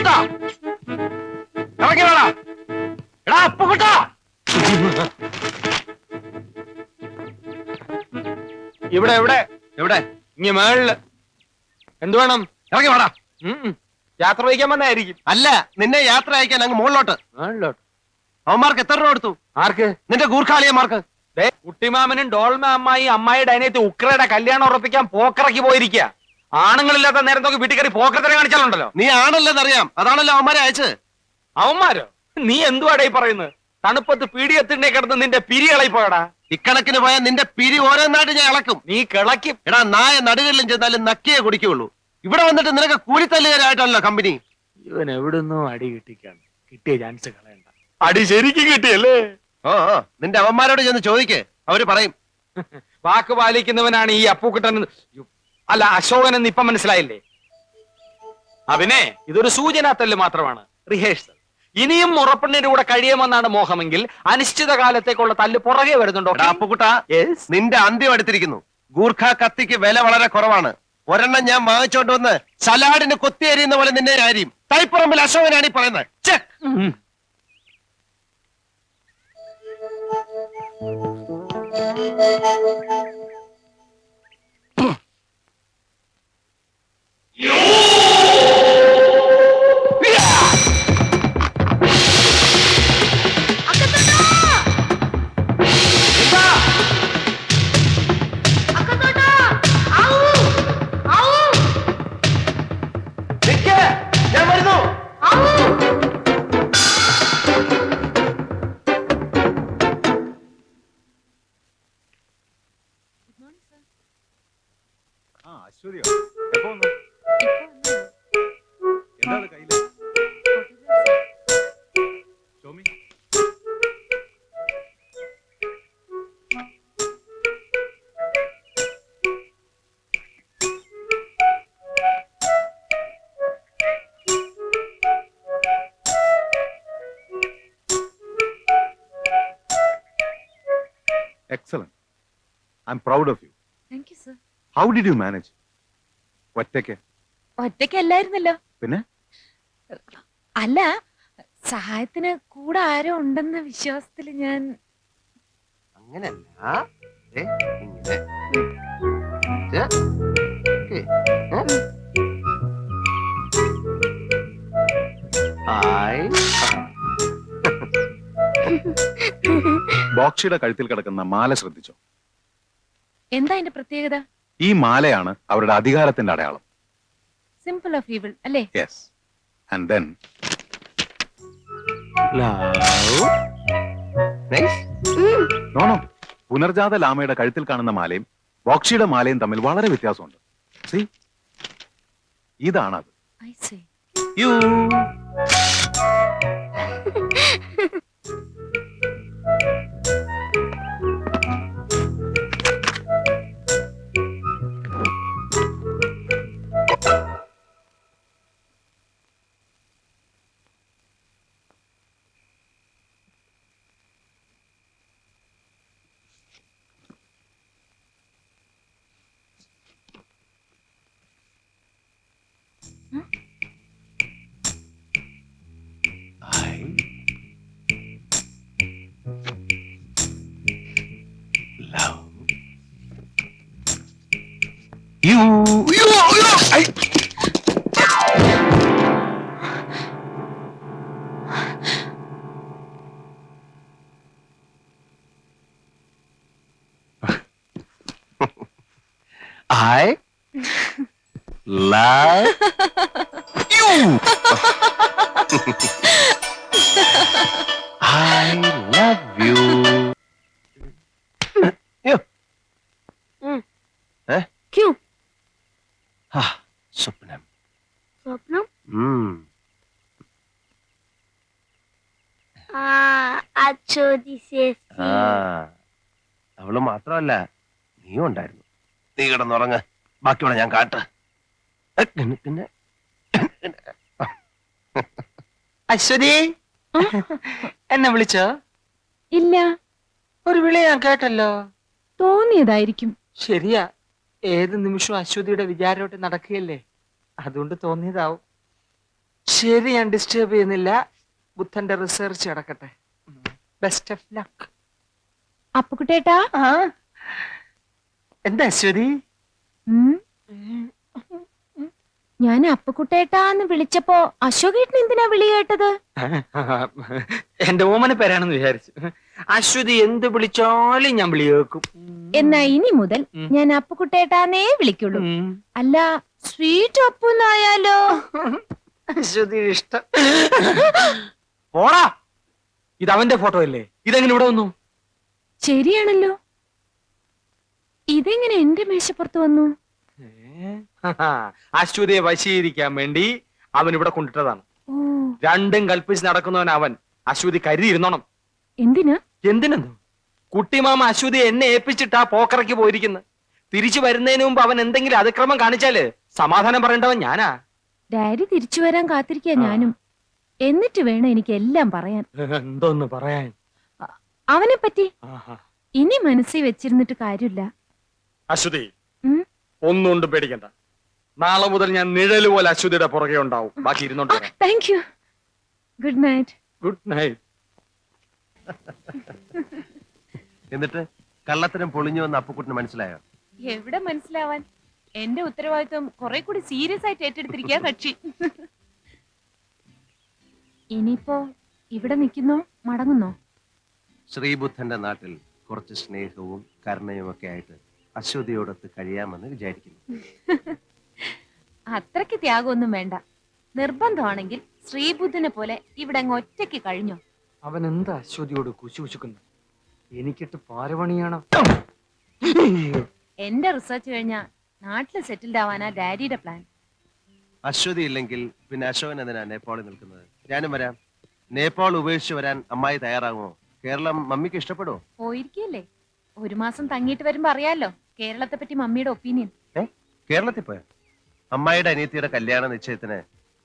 അപ്പുക്കുട്ടാ, ഇറങ്ങി വേടാ. എടാ അപ്പുക്കുട്ടാ, ഇവിടെ എവിടെ എവിടെ? ഇങ്ങ മേളില്. എന്തു വേണം? ഇറങ്ങി വേടാ. യാത്ര വഹിക്കാൻ വന്നായിരിക്കും. അല്ല, നിന്നെ യാത്ര അയക്കാൻ അങ്ങ് മുകളിലോട്ട്. അവന്മാർക്ക് എത്ര രൂപ കൊടുത്തു? ആർക്ക്? നിന്റെ ഗൂർഖാളിയന്മാർക്ക്. കുട്ടിമാമനും ഡോൾമ അമ്മായി അമ്മായിയുടെ അനിയത്തി ഉക്രയുടെ കല്യാണം ഉറപ്പിക്കാൻ പോക്കറക്കി പോയിരിക്കുക. ആണുങ്ങളില്ലാത്ത നേരം നോക്കി വീട്ടിൽ കയറി പോക്കരത്തിനെ കാണിച്ചാലുണ്ടല്ലോ. നീ ആണല്ലെന്നറിയാം, അതാണല്ലോ അവന്മാരെ അയച്ചത്. അവന്മാരോ? നീ എന്തുവാടേ പറയുന്നത്? തണുപ്പത്ത് പീഡിയത്തിനെ കിടന്ന് നിന്റെ പിരി ഇളയിപ്പോയടാ. ഇക്കണക്കിന് പോയാൽ നിന്റെ പിരി ഓരോന്നായിട്ട് ഞാൻ ഇളക്കും. നീ കിളക്കും. എടാ, നായ നടുകളിലും ചെന്നാലും നക്കിയേ കുടിക്കുള്ളൂ. ഇവിടെ വന്നിട്ട് നിനക്ക് കൂലിത്തല്ലുകാരായിട്ടല്ലോ കമ്പനി. ഇവൻ എവിടുന്നോ അടി കിട്ടിക്കാണ്. കിട്ടിയ ചാൻസ് കളയണ്ട. അടി ശരിക്കും കിട്ടിയല്ലേ? ഓ, നിന്റെ അവന്മാരോട് ചെന്ന് ചോദിക്കേ, അവര് പറയും. വാക്ക് പാലിക്കുന്നവനാണ് ഈ അപ്പൂക്കുട്ടൻ. അല്ല, അശോകൻ എന്ന് ഇപ്പൊ മനസ്സിലായില്ലേ? അവനെ ഇതൊരു സൂചനാത്തല്ല് മാത്രമാണ്, റിഹേഴ്സൽ. ഇനിയും മുറപ്പെണ്ണിന്റെ കൂടെ കഴിയുമെന്നാണ് മോഹമെങ്കിൽ അനിശ്ചിത കാലത്തേക്കുള്ള തല്ല് പുറകെ വരുന്നുണ്ടോ? അപ്പുക്കുട്ട, നിന്റെ അന്ത്യം എടുത്തിരിക്കുന്നു. ഗൂർഖ കത്തിക്ക് വില വളരെ കുറവാണ്. ഒരെണ്ണം ഞാൻ വാങ്ങിച്ചോണ്ട് വന്ന് സലാഡിന് കൊത്തിയരിയുന്ന പോലെ നിന്നെ ആരും. തൈപ്പുറമ്പിൽ അശോകനാണ് ഈ പറയുന്നത്. ഞാൻ വരുന്നു. അശ്വതിയോ? എപ്പോ വന്നു? എന്താണ് കയ്യില്? Tomy, excellent. I'm proud of you. Thank you, sir. How did you manage? ഒറ്റയ്ക്ക്? ഒറ്റയ്ക്കല്ലായിരുന്നല്ലോ. പിന്നെ? അല്ല, സഹായത്തിന് കൂടെ ആരോ ഉണ്ടെന്ന വിശ്വാസത്തിൽ ഞാൻ. അങ്ങനല്ല, ഇങ്ങനെ. ബോക്ഷിയുടെ കഴുത്തിൽ കിടക്കുന്ന മാല ശ്രദ്ധിച്ചോ? എന്താ അതിന്റെ പ്രത്യേകത? ഈ മാലയാണ് അവരുടെ അധികാരത്തിന്റെ അടയാളം. സിമ്പിൾ ഓഫ് ഈവിൾ അല്ലേ? Yes. And then no no, പുനർജാത ലാമയുടെ കഴുത്തിൽ കാണുന്ന മാലയും ബോക്ഷിയുടെ മാലയും തമ്മിൽ വളരെ വ്യത്യാസമുണ്ട്. സീ, ഇതാണത്. I see. You I love you. I love you. क्यों? സ്വപ്നം. स्वप्नम? अच्छो दिसे. അവള് മാത്രമല്ല, നീയും ഉണ്ടായിരുന്നു. നീ കിടന്നുറങ്ങ്, ബാക്കിയുള്ള ഞാൻ കാട്ട്. അശ്വതി, എന്നെ വിളിച്ചോ? ഇല്ല. ഒരു വിളി ഞാൻ കേട്ടല്ലോ. തോന്നിയതായിരിക്കും. ശരിയാ, ഏത് നിമിഷവും അശ്വതിയുടെ വിചാരോട്ട് നടക്കുകയല്ലേ, അതുകൊണ്ട് തോന്നിയതാവും. ശരി, ഞാൻ ഡിസ്റ്റർബ് ചെയ്യുന്നില്ല. ബുദ്ധന്റെ റിസർച്ച് നടക്കട്ടെ. Best of luck. അപ്പുകുട്ടേട്ടാ. എന്താ അശ്വതി? ഉം. ഞാൻ അപ്പുകുട്ടേട്ടാന്ന് വിളിച്ചപ്പോ അശോകേട്ടൻ എന്തിനാ വിളി കേട്ടത്? എന്റെ ഓമന പേരാണെന്ന് വിചാരിച്ചു. അശ്വതി എന്ത് വിളിച്ചാലും ഞാൻ വിളി കേൾക്കും. എന്നാ ഇനി മുതൽ ഞാൻ അപ്പുകുട്ടേട്ടാന്നേ വിളിക്കുള്ളൂ. അല്ല, സ്വീറ്റ് അപ്പുന്നായാലോ? അശ്വതി ഇഷ്ടം. പോടാ, ഇത് അവന്റെ ഫോട്ടോ അല്ലേ? ഇതെങ്ങനെ ഇവിടെ വന്നു? ശരിയാണല്ലോ, ഇതെങ്ങനെ എന്റെ മേശപ്പുറത്ത് വന്നു? അശ്വതിയെ വശീകരിക്കാൻ വേണ്ടി അവൻ ഇവിടെ കൊണ്ടിട്ടതാണ്. ഓ, രണ്ടും കൽപ്പിച്ച് നടക്കുന്നവൻ അവൻ. അശ്വതി കരുതിയിരുന്നോണം. എന്തിനാ? എന്തിനെന്നു? കുട്ടിമാമ അശ്വതി എന്നെ ഏൽപ്പിച്ചിട്ടാ പോക്കറയ്ക്ക് പോയിരിക്കുന്നത്. തിരിച്ചു വരുന്നതിന് മുമ്പ് അവൻ എന്തെങ്കിലും അതിക്രമം കാണിച്ചാല് സമാധാനം പറയേണ്ടവൻ ഞാനാ. ഡാഡി തിരിച്ചു വരാൻ കാത്തിരിക്കാ ഞാനും. എന്നിട്ട് വേണം എനിക്ക് എല്ലാം പറയാൻ. എന്തോന്ന് പറയാൻ? അവനെ പറ്റി ഇനി മനസ്സിൽ വെച്ചിരുന്നിട്ട് കാര്യമില്ല. അശ്വതി, ഉം? ഒന്നുകൊണ്ട് പേടിക്കണ്ട. നാളെ മുതൽ ഞാൻ നിഴല് പോലെ അശ്വതിയുടെ പുറകെ ഉണ്ടാവും. ബാക്കി ഇരുന്നോണ്ട് വരാം. Thank you. Good night. Good night. എന്നിട്ട് കള്ളത്തരം പൊളിഞ്ഞു വന്ന് അപ്പുക്കുട്ടിന് മനസ്സിലായോ? എവിടെ മനസ്സിലാവാൻ? എന്റെ ഉത്തരവാദിത്വം കുറെ കൂടി സീരിയസ് ആയിട്ട് ഏറ്റെടുത്തിരിക്കാ കക്ഷി. ഇനിയിപ്പോ ഇവിടെ നിൽക്കുന്നോ മടങ്ങുന്നോ? ശ്രീബുദ്ധന്റെ നാട്ടിൽ കുറച്ച് സ്നേഹവും കരുണയും ഒക്കെ ആയിട്ട് അശ്വതിയോടൊത്ത് കഴിയാമെന്ന് വിചാരിക്കുന്നു. അത്രയ്ക്ക് ത്യാഗമൊന്നും വേണ്ട. നിർബന്ധമാണെങ്കിൽ ശ്രീബുദ്ധനെ പോലെ ഇവിടെ അങ്ങ് ഒറ്റയ്ക്ക് കഴിഞ്ഞോ? അവൻ എന്താ അശ്വതിയോട് കുശുകുശുക്കുന്നു? എനിക്കിട്ട് പാരവണിയാണോ? എന്റെ റിസർച്ച് കഴിഞ്ഞാ നാട്ടില് സെറ്റിൽഡ് ആവാനാ ഡാഡിയുടെ പ്ലാൻ. അശ്വതി ഇല്ലെങ്കിൽ പിന്നെ അശോകൻ എന്തിനാ നേപ്പാളിൽ നിൽക്കുന്നത്? ഞാനും വരാം. നേപ്പാൾ ഉപേക്ഷിച്ച് വരാൻ അമ്മായി തയ്യാറാകുമോ? കേരളം മമ്മിക്ക് ഇഷ്ടപ്പെടുമോ? പോയിരിക്കല്ലേ, ഒരു മാസം തങ്ങിയിട്ട് വരുമ്പോ അറിയാലോ കേരളത്തെ പറ്റി മമ്മിയുടെ ഒപ്പീനിയൻ. കേരളത്തിൽ പോയ അമ്മായിയുടെ അനിയത്തിയുടെ കല്യാണ നിശ്ചയത്തിന്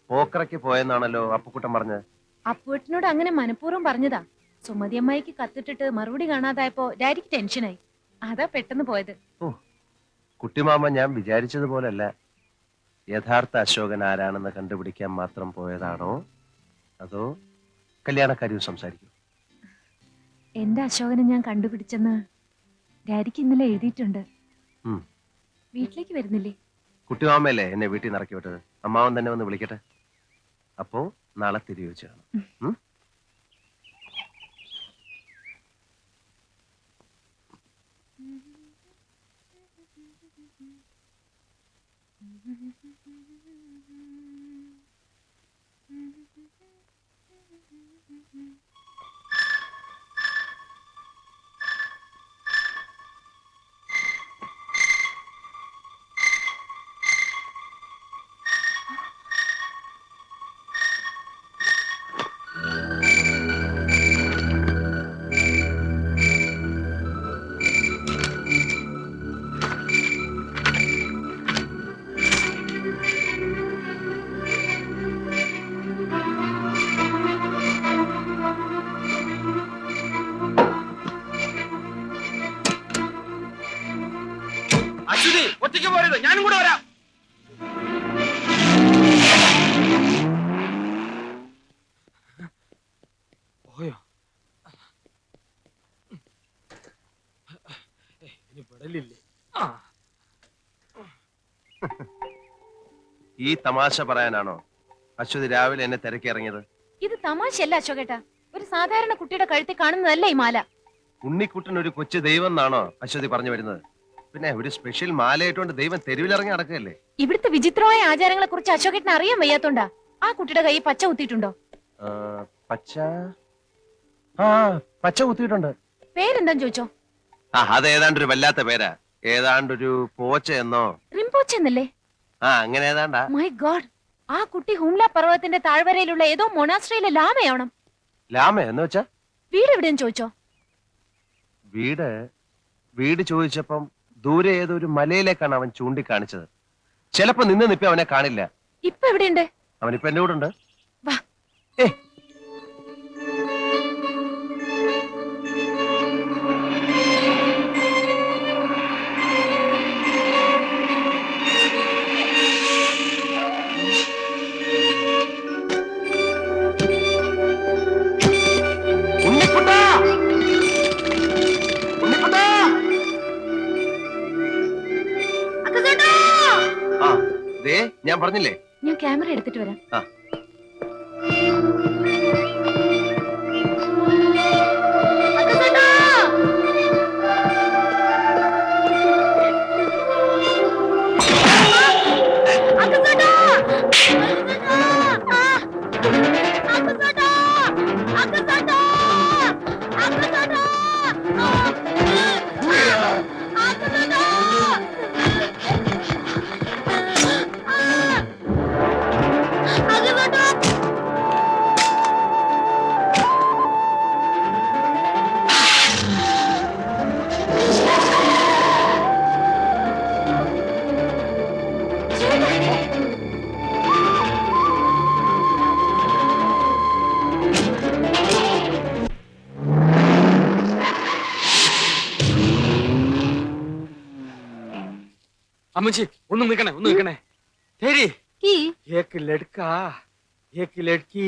പോക്കറയ്ക്ക് പോയെന്നാണല്ലോ അപ്പുക്കുട്ടൻ പറഞ്ഞത്. അപ്പുവേട്ടനോട് അങ്ങനെ മനഃപൂർവ്വം പറഞ്ഞതാ. സുമതി അമ്മായിക്ക് കത്തിട്ടിട്ട് മറുപടി കാണാതായപ്പോ ഡാഡിക്ക് ടെൻഷനായി. അതാ പെട്ടെന്ന് പോയത്. ഓ, കുട്ടിമാമ ഞാൻ വിചാരിച്ചതുപോലല്ല. യഥാർത്ഥ അശോകൻ ആരാണെന്ന് കണ്ടുപിടിക്കാൻ മാത്രം പോയതാണോ അതോ കല്യാണക്കാരിയും സംസാരിക്കും? എന്റെ അശോകനെ ഞാൻ കണ്ടുപിടിച്ചെന്ന് ഡാഡിക്ക് ഇന്നലെ എഴുതിയിട്ടുണ്ട്. വീട്ടിലേക്ക് വരുന്നില്ലേ? കുട്ടിമാമയല്ലേ എന്നെ വീട്ടിൽ നിന്ന് ഇറക്കി വിട്ടത്. അമ്മാവൻ തന്നെ വന്ന് വിളിക്കട്ടെ. അപ്പോ നാളെ തിരികെ വെച്ച് കാണാം. അശ്വതി, ഒറ്റയ്ക്ക് പോരുത്, ഞാനും കൂടെ വരാം. പോയോ? ഇനി പെടലില്ലേ? ഈ തമാശ പറയാനാണോ അശ്വതി രാവിലെ എന്നെ തിരക്കി ഇറങ്ങിയത്? ഇത് തമാശയല്ല അശോകേട്ടാ. ഒരു സാധാരണ കുട്ടിയുടെ കഴുത്തിൽ കാണുന്നതല്ല ഈ മാല. ഉണ്ണിക്കുട്ടൻ ഒരു കൊച്ചു ദൈവം എന്നാണോ അശ്വതി പറഞ്ഞു വരുന്നത്? പിന്നെ ഒരു സ്പെഷ്യൽ മാലയായിട്ടുണ്ട് ദൈവം തെരുവിലിറങ്ങി നടക്കുകയല്ലേ? ഇവിടുത്തെ വിചിത്രമായ ആചാരങ്ങളെ കുറിച്ച് അശോകേട്ടന് അറിയാൻ വയ്യാത്തോണ്ടാ. ആ കുട്ടിയുടെ കൈ പച്ച കുത്തിയിട്ടുണ്ടോ? പച്ച പച്ച കുത്തിയിട്ടുണ്ട്. പേരെന്താന്ന് ചോദിച്ചോ? അത് ഏതാണ്ടൊരു വല്ലാത്ത പേരാ. ഏതാണ്ടൊരു പോച്ച എന്നോ റിംപോച്ച എന്നല്ലേ? അങ്ങനെ ഏതാണ്ടാ. മൈ ഗോഡ്, ആ കുട്ടി ഹുംല പർവ്വതത്തിന്റെ താഴ്വരയിലുള്ള ഏതോ മൊണാസ്ട്രിയിലെ ലാമയാവണം. ലാമ എന്ന് വെച്ചാ? വീട് എവിടെയെന്ന് ചോദിച്ചോ? വീട് ചോദിച്ചപ്പം ദൂരെ ഏതോ ഒരു മലയിലേക്കാണ് അവൻ ചൂണ്ടിക്കാണിച്ചത്. ചിലപ്പോ നിന്ന് നിപ്പി അവനെ കാണില്ല. ഇപ്പൊ എവിടെയുണ്ട്? അവനിപ്പോ എന്റെ കൂടെ ഉണ്ട്. വാ. ഞാൻ പറഞ്ഞില്ലേ? ഞാൻ ക്യാമറ എടുത്തിട്ട് വരാം. ആ. അമ്മച്ചി ഒന്ന് നിൽക്കണേ ശരി. की ഏക്ക് ലഡ്ക ഏക്ക് ലഡ്കി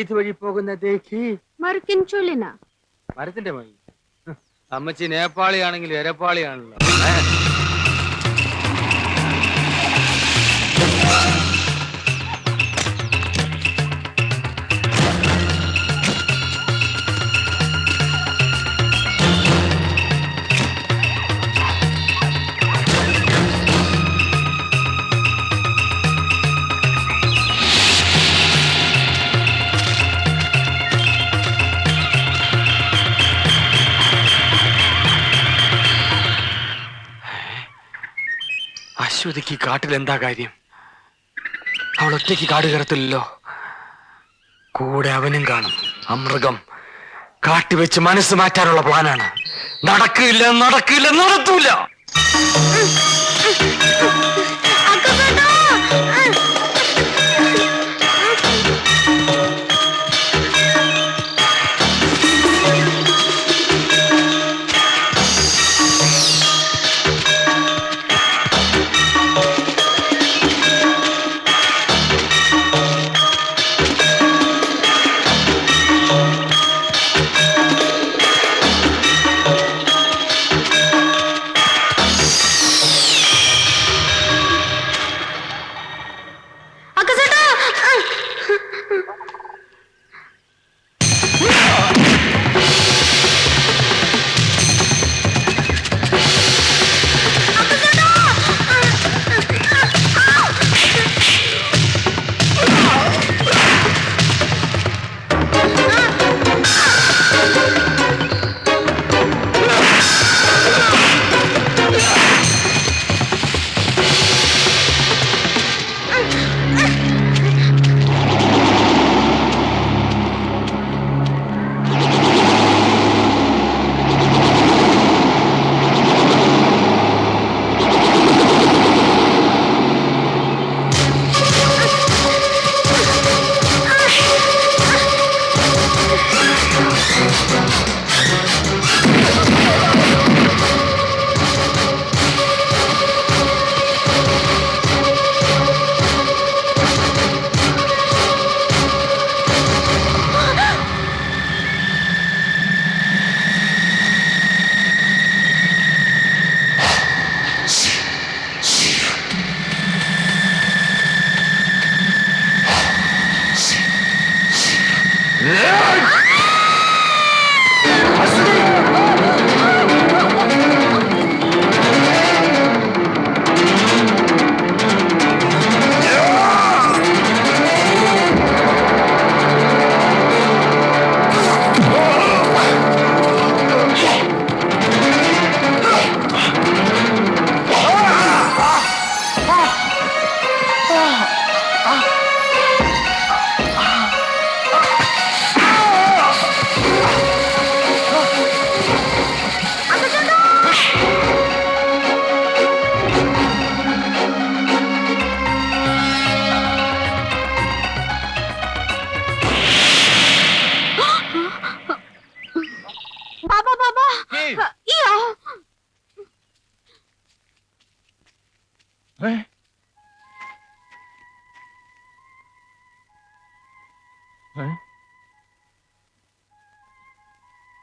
ഇതുവഴി പോകുന്ന ദേഖി. मरकिन चोलेना മരത്തിന്റെ മണി. അമ്മച്ചി നേപ്പാളിയാണെങ്കിൽ എരപ്പാളിയാണല്ലോ. അശ്വതിക്ക് കാട്ടിൽ എന്താ കാര്യം? അവൾ ഒറ്റയ്ക്ക് കാട് കയറത്തില്ലല്ലോ. കൂടെ അവനും കാണും. അമൃഗം കാട്ടിവെച്ച് മനസ്സ് മാറ്റാനുള്ള പ്ലാനാണ്. നടക്കില്ല നടത്തൂല.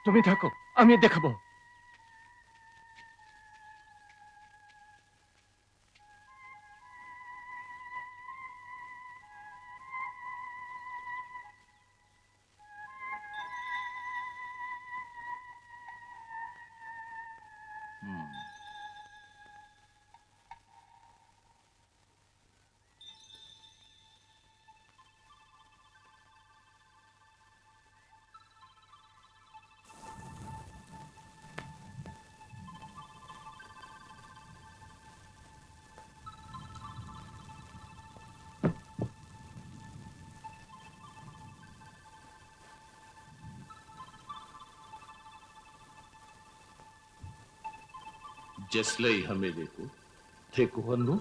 তুমি থাকো, আমি দেখাবো। जसलई हमें देखो देखो हनु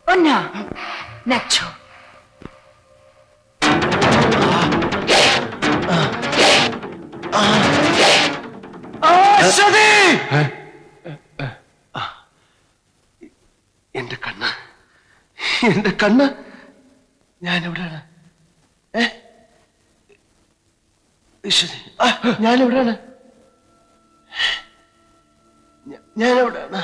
Oh no, Nacho. എന്റെ കണ്ണ്, എന്റെ കണ്ണ്, ഞാൻ എവിടെയാണ്? ഞാൻ എവിടെയാണ്? ഞാൻ എവിടെയാണ്?